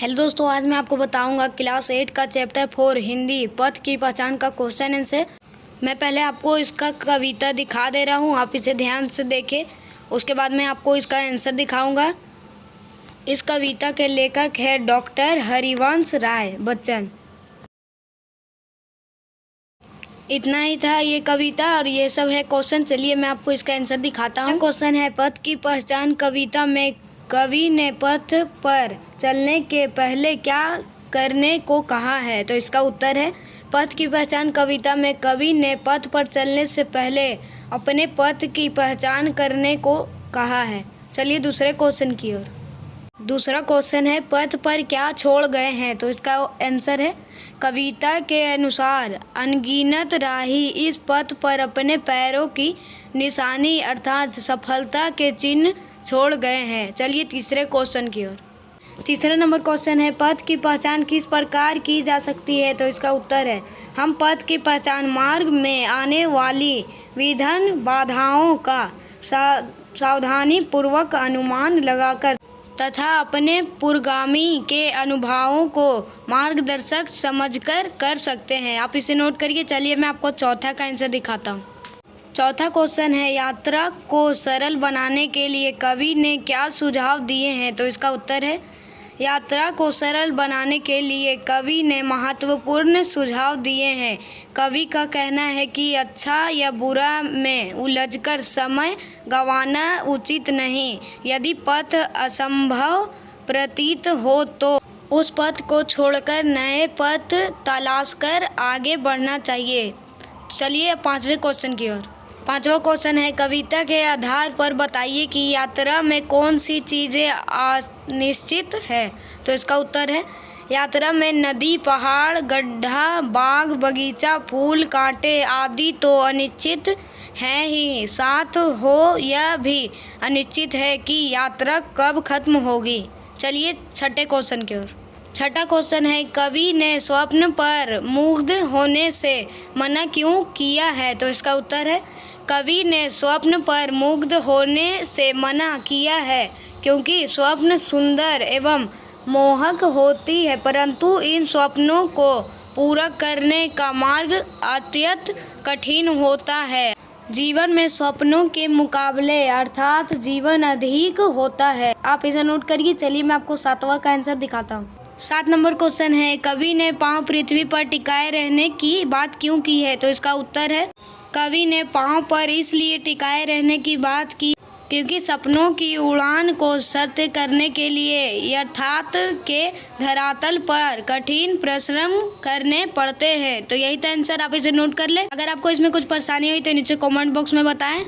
Hello दोस्तों, आज मैं आपको बताऊंगा क्लास 8 का चैप्टर 4 हिंदी पद की पहचान का क्वेश्चन आंसर। मैं पहले आपको इसका कविता दिखा दे रहा हूं, आप इसे ध्यान से देखें। उसके बाद मैं आपको इसका आंसर दिखाऊंगा। इस कविता के लेखक है डॉक्टर हरिवंश राय बच्चन। इतना ही था ये कविता और ये सब है क्वेश्चन। चलिए मैं आपको इसका आंसर दिखाता हूँ। क्वेश्चन है पथ की पहचान। कविता में कवि ने पथ पर चलने के पहले क्या करने को कहा है? तो इसका उत्तर है पथ की पहचान। कविता में कवि ने पथ पर चलने से पहले अपने पथ की पहचान करने को कहा है। चलिए दूसरे क्वेश्चन की ओर। दूसरा क्वेश्चन है पथ पर क्या छोड़ गए हैं? तो इसका आंसर है कविता के अनुसार अनगिनत राही इस पथ पर अपने पैरों की निशानी अर्थात सफलता के चिन्ह छोड़ गए हैं। चलिए तीसरे क्वेश्चन की ओर। तीसरा नंबर क्वेश्चन है पथ की पहचान किस प्रकार की जा सकती है? तो इसका उत्तर है हम पथ की पहचान मार्ग में आने वाली विघ्न बाधाओं का सावधानी पूर्वक अनुमान लगाकर तथा अपने पूर्वगामी के अनुभवों को मार्गदर्शक समझकर कर सकते हैं। आप इसे नोट करिए। चलिए मैं आपको चौथा का आंसर दिखाता हूँ। चौथा क्वेश्चन है यात्रा को सरल बनाने के लिए कवि ने क्या सुझाव दिए हैं? तो इसका उत्तर है यात्रा को सरल बनाने के लिए कवि ने महत्वपूर्ण सुझाव दिए हैं। कवि का कहना है कि अच्छा या बुरा में उलझकर समय गंवाना उचित नहीं। यदि पथ असंभव प्रतीत हो तो उस पथ को छोड़कर नए पथ तलाश कर आगे बढ़ना चाहिए। चलिए पांचवें क्वेश्चन की ओर। पांचवा क्वेश्चन है कविता के आधार पर बताइए कि यात्रा में कौन सी चीज़ें अनिश्चित है? तो इसका उत्तर है यात्रा में नदी, पहाड़, गड्ढा, बाग बगीचा, फूल, कांटे आदि तो अनिश्चित हैं ही, साथ हो यह भी अनिश्चित है कि यात्रा कब खत्म होगी। चलिए छठे क्वेश्चन की ओर। छठा क्वेश्चन है कवि ने स्वप्न पर मुग्ध होने से मना क्यों किया है? तो इसका उत्तर है कवि ने स्वप्न पर मुग्ध होने से मना किया है क्योंकि स्वप्न सुंदर एवं मोहक होती है, परंतु इन स्वप्नों को पूरा करने का मार्ग अत्यंत कठिन होता है। जीवन में स्वप्नों के मुकाबले अर्थात जीवन अधिक होता है। आप इसे नोट करिए। चलिए मैं आपको सातवां का आंसर दिखाता हूँ। 7 नंबर क्वेश्चन है कवि ने पांव पृथ्वी पर टिकाए रहने की बात क्यों की है? तो इसका उत्तर है कवि ने पांव पर इसलिए टिकाए रहने की बात की क्योंकि सपनों की उड़ान को सत्य करने के लिए यथार्थ के धरातल पर कठिन परिश्रम करने पड़ते हैं। तो यही था आंसर। आप इसे नोट कर ले। अगर आपको इसमें कुछ परेशानी हुई तो नीचे कमेंट बॉक्स में बताएं।